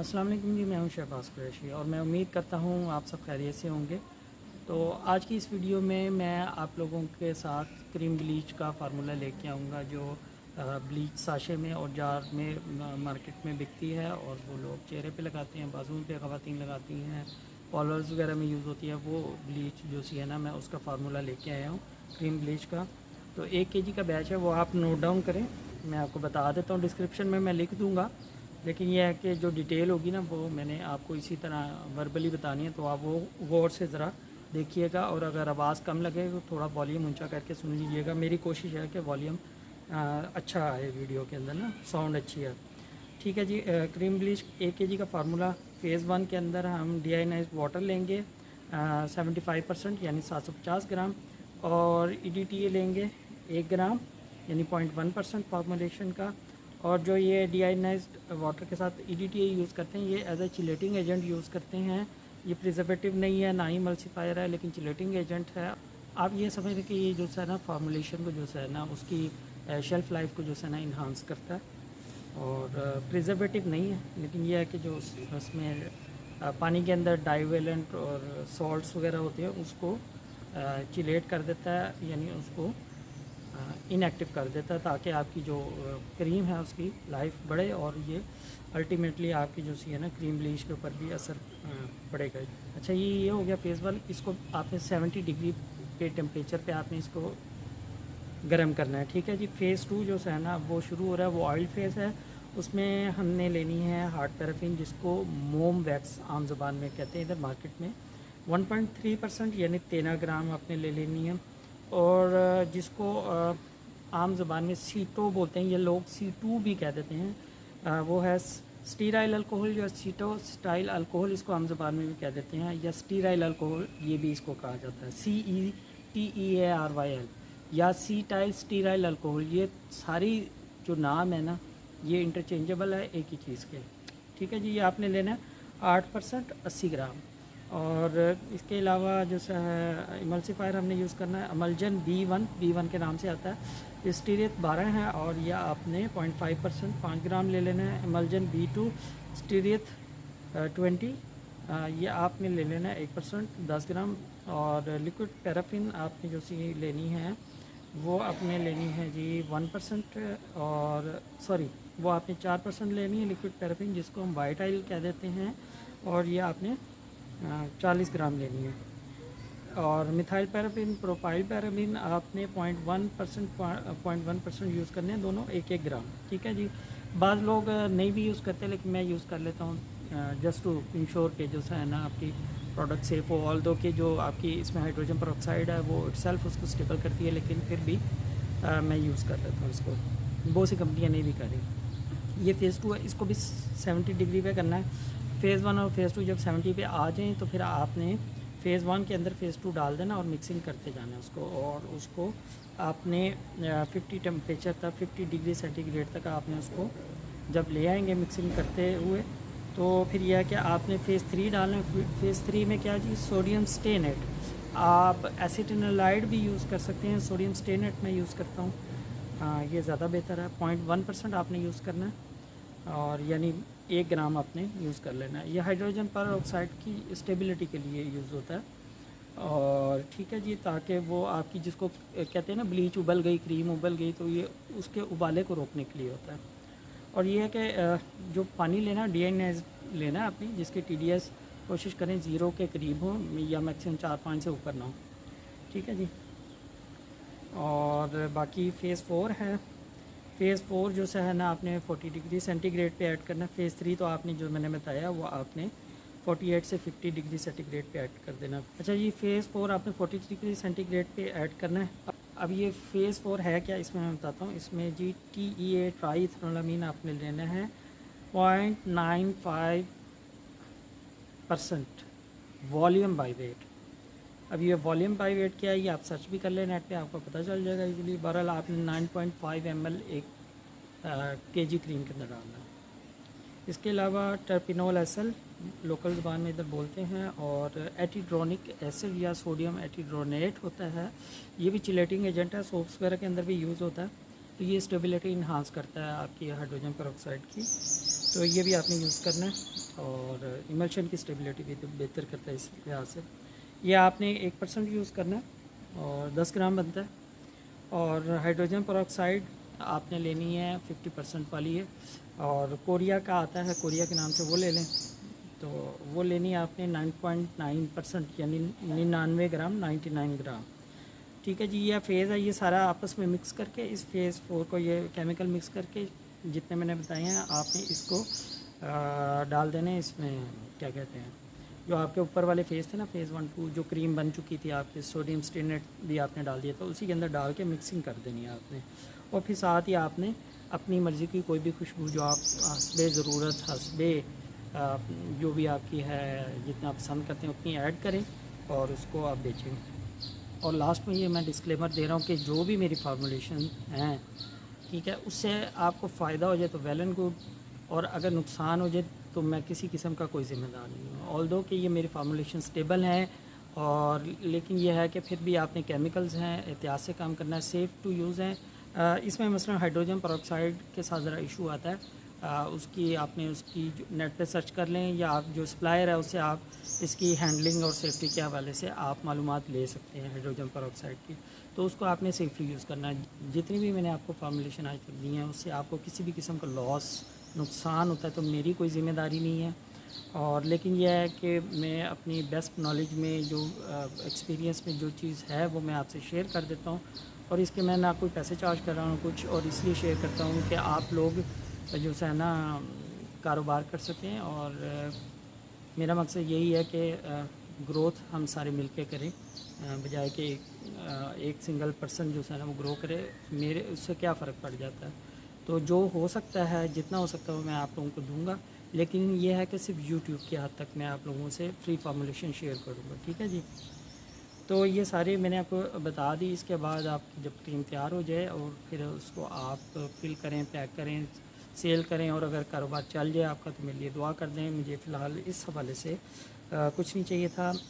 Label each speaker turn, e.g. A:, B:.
A: अस्सलाम वालेकुम जी, मैं हूं शहबाज कुरैशी और मैं उम्मीद करता हूं आप सब खैरियत से होंगे। तो आज की इस वीडियो में मैं आप लोगों के साथ क्रीम ब्लीच का फार्मूला लेके आऊंगा जो ब्लीच साशे में और जार में मार्केट में बिकती है और वो लोग चेहरे पे लगाते हैं, बाजुओं पे ख़वातीन लगाती हैं, कॉलर्स वगैरह में यूज़ होती है। वो ब्लीच जो सी है ना, मैं उसका फार्मूला लेके आया हूँ क्रीम ब्लीच का। तो 1 kg का बैच है, वो आप नोट डाउन करें। मैं आपको बता देता हूँ, डिस्क्रिप्शन में मैं लिख दूँगा, लेकिन यह है कि जो डिटेल होगी ना वो मैंने आपको इसी तरह वर्बली बतानी है, तो आप वो गौर से ज़रा देखिएगा। और अगर आवाज़ कम लगे तो थोड़ा वॉल्यूम ऊंचा करके सुन लीजिएगा। मेरी कोशिश है कि वॉल्यूम अच्छा आए वीडियो के अंदर ना, साउंड अच्छी है। ठीक है जी। क्रीम ब्लीच 1 kg का फार्मूला। फ़ेज़ 1 के अंदर हम डीआयोनाइज्ड वाटर लेंगे 75% यानी 750 ग्राम, और EDTA लेंगे 1 ग्राम यानी 0.1% फॉर्मुलेशन का। और जो ये डीआयोनाइज्ड वाटर के साथ EDTA यूज़ करते हैं, ये as a chelating agent use करते हैं। ये प्रिजर्वेटिव नहीं है, ना ही मल्सीफायर है, लेकिन चिलेटिंग एजेंट है। आप ये समझ लें कि ये जो है ना फार्मूलेशन को जो है ना उसकी शेल्फ़ लाइफ को जो है ना इन्हांस करता है। और प्रिजर्वेटिव नहीं है, लेकिन यह है कि जो उसमें पानी के अंदर डाइवेलेंट और सॉल्ट्स वगैरह होते हैं उसको चिलेट कर देता है, यानी उसको इनएक्टिव कर देता है, ताकि आपकी जो क्रीम है उसकी लाइफ बढ़े और ये अल्टीमेटली आपकी जो सी है ना क्रीम ब्लीच के ऊपर भी असर पड़ेगा। अच्छा, ये हो गया फेज़ 1। इसको आपने 70 डिग्री पे टेम्परेचर पे आपने इसको गर्म करना है। ठीक है जी। फ़ेज़ 2 जो है ना वो शुरू हो रहा है, वो ऑयल फेज़ है। उसमें हमने लेनी है हार्ड पैराफिन, जिसको मोम वैक्स आम ज़बान में कहते हैं इधर मार्केट में। 1.3% यानी 13 ग्राम आपने ले लेनी है। और जिसको आम ज़बान में सीटो बोलते हैं, ये लोग C2 भी कह देते हैं। वो है स्टीराइल अल्कोहल या सीटो स्टाइल अल्कोहल, इसको आम ज़बान में भी कह देते हैं, या स्टीराइल अल्कोहल ये भी इसको कहा जाता है, CETEARYL या सीटाइल स्टीराइल अल्कोहल। ये सारी जो नाम है ना ये इंटरचेंजेबल है एक ही चीज़ के। ठीक है जी। ये आपने लेना है 8% 80 ग्राम। और इसके अलावा जो है इमल्सीफायर हमने यूज़ करना है अमलजन B1 के नाम से आता है। स्टीरियत 12 है और यह आपने 0.5% 5 ग्राम ले लेना है। इमल्जन B2 स्टीरियत 20 ये आपने ले लेना है 1% 10 ग्राम। और लिक्विड पैराफिन आपने जो सी लेनी है वो आपने लेनी है जी 1%, और सॉरी वो आपने 4% लेनी है लिक्विड पैराफिन, जिसको हम वाइट ऑयल कह देते हैं, और ये आपने 40 ग्राम लेनी है। और मिथाइल पैराफिन प्रोपाइल पैराफिन आपने 0.1% यूज़ करने हैं, दोनों 1-1 ग्राम। ठीक है जी। बाद लोग नहीं भी यूज़ करते, लेकिन मैं यूज़ कर लेता हूँ जस्ट टू इंश्योर के जो है ना आपकी प्रोडक्ट सेफ हो। ऑल दो कि जो आपकी इसमें हाइड्रोजन पेरोक्साइड है वो इटसेल्फ उसको स्टेबल करती है, लेकिन फिर भी मैं यूज़ कर लेता हूँ इसको। बहुत सी कंपनियाँ नहीं भी कर रही। ये फ़ेज़ 2 है, इसको भी 70 डिग्री पे करना है। फ़ेज़ 1 और फ़ेज़ 2 जब 70 पे आ जाएँ तो फिर आपने फ़ेज़ 1 के अंदर फ़ेज़ 2 डाल देना और मिक्सिंग करते जाना है उसको। और उसको आपने 50 टेम्परेचर तक, 50 डिग्री सेंटीग्रेड तक आपने उसको जब ले आएंगे मिक्सिंग करते हुए, तो फिर यह है कि आपने फ़ेज़ 3 डालना है। फ़ेज़ 3 में क्या जी, सोडियम स्टेनेट। आप एसिटिनोलाइड भी यूज़ कर सकते हैं, सोडियम स्टेनेट मैं यूज़ करता हूँ। हाँ, ये ज़्यादा बेहतर है। 0.1% आपने यूज़ करना है, और यानी 1 ग्राम आपने यूज़ कर लेना है। यह हाइड्रोजन पर ऑक्साइड की स्टेबिलिटी के लिए यूज़ होता है। और ठीक है जी, ताकि वो आपकी जिसको कहते हैं ना ब्लीच उबल गई, क्रीम उबल गई, तो ये उसके उबाले को रोकने के लिए होता है। और ये है कि जो पानी लेना डीआयोनाइज लेना है अपनी, जिसकी TDS कोशिश करें 0 के करीब हो या मैक्सिमम 4-5 से ऊपर ना हो। ठीक है जी। और बाकी फ़ेज़ 4 है। फ़ेज़ 4 जो है ना आपने 40 डिग्री सेंटीग्रेड पे ऐड करना है। फ़ेज़ 3 तो आपने जो मैंने बताया वो आपने 48 से 50 डिग्री सेंटीग्रेड पे ऐड कर देना। अच्छा जी, फ़ेज़ 4 आपने 40 डिग्री सेंटीग्रेड पे ऐड करना है। अब ये फ़ेज़ 4 है क्या, इसमें मैं बताता हूँ। इसमें जी TEA ट्राईथ्रोलामीन आपने लेना है 0.95% वॉल्यूम बाई वेट। अब ये वॉल्यूम बाई वेट क्या है, ये आप सर्च भी कर लें नेट पे, आपको पता चल जाएगा इजीली। बहरहाल आपने 9.5 ml एक kg क्रीम के अंदर डालना है। इसके अलावा टर्पिनोल एसल लोकल ज़बान में इधर बोलते हैं, और एटीड्रोनिक एसिड या सोडियम एटीड्रोनेट होता है, ये भी चिलेटिंग एजेंट है, सोप्स वगैरह के अंदर भी यूज़ होता है। तो ये स्टेबिलिटी इन्हांस करता है आपकी हाइड्रोजन पेरोक्साइड की। तो ये भी आपने यूज़ करना है और इमल्शन की स्टेबिलिटी भी तो बेहतर करता है इस लिहाज से। ये आपने 1% यूज़ करना है और 10 ग्राम बनता है। और हाइड्रोजन पेरोक्साइड आपने लेनी है 50% वाली है, और कोरिया का आता है, कोरिया के नाम से वो ले लें। तो वो लेनी है आपने 9.9% यानी 99 ग्राम, 99 ग्राम। ठीक है जी। यह फ़ेज़ है, ये सारा आपस में मिक्स करके इस फेज़ 4 को ये केमिकल मिक्स करके जितने मैंने बताए हैं आपने इसको डाल देने इसमें, क्या कहते हैं, जो आपके ऊपर वाले फेज़ थे ना, फेज़ 1 2, जो क्रीम बन चुकी थी आपके, सोडियम स्टेनेट भी आपने डाल दिया था, उसी के अंदर डाल के मिक्सिंग कर देनी है आपने। और फिर साथ ही आपने अपनी मर्ज़ी की कोई भी खुशबू जो आप हस्बे ज़रूरत, हस्बे जो भी आपकी है, जितना पसंद करते हैं उतनी ऐड करें और उसको आप बेचें। और लास्ट में ये मैं डिस्क्लेमर दे रहा हूँ कि जो भी मेरी फार्मूलेशन हैं, ठीक है, उससे आपको फ़ायदा हो जाए तो वेल एंड गुड, और अगर नुकसान हो जाए तो मैं किसी किस्म का कोई ज़िम्मेदार नहीं हूँ। ऑल्दो कि ये मेरी फार्मूलेशन स्टेबल हैं, और लेकिन यह है कि फिर भी आपने केमिकल्स हैं, एहतियात से काम करना है, सेफ़ टू यूज़ हैं। इसमें मसलन हाइड्रोजन पेरोक्साइड के साथ ज़रा इशू आता है। उसकी आपने उसकी नेट पे सर्च कर लें, या आप जो सप्लायर है उससे आप इसकी हैंडलिंग और सेफ्टी के हवाले से आप मालूमात ले सकते हैं हाइड्रोजन पेरोक्साइड की। तो उसको आपने सेफली यूज़ करना है। जितनी भी मैंने आपको फार्मूलेशन आज तक दी हैं उससे आपको किसी भी किस्म का लॉस, नुकसान होता है तो मेरी कोई ज़िम्मेदारी नहीं है। और लेकिन यह है कि मैं अपनी बेस्ट नॉलेज में जो एक्सपीरियंस में जो चीज़ है वो मैं आपसे शेयर कर देता हूँ, और इसके मैं ना कोई पैसे चार्ज कर रहा हूँ कुछ, और इसलिए शेयर करता हूँ कि आप लोग जो है ना कारोबार कर सकें। और मेरा मकसद यही है कि ग्रोथ हम सारे मिल के करें, बजाय कि एक सिंगल पर्सन जो है ना वो ग्रो करे। मेरे उससे क्या फ़र्क पड़ जाता है। तो जो हो सकता है, जितना हो सकता है वो मैं आप लोगों को दूंगा, लेकिन ये है कि सिर्फ यूट्यूब की हद तक मैं आप लोगों से फ्री फार्मूलेशन शेयर करूँगा। ठीक है जी। तो ये सारी मैंने आपको बता दी। इसके बाद आपकी जब क्रीम तैयार हो जाए और फिर उसको आप फिल करें, पैक करें, सेल करें, और अगर कारोबार चल जाए आपका तो मेरे लिए दुआ कर दें। मुझे फ़िलहाल इस हवाले से कुछ नहीं चाहिए था।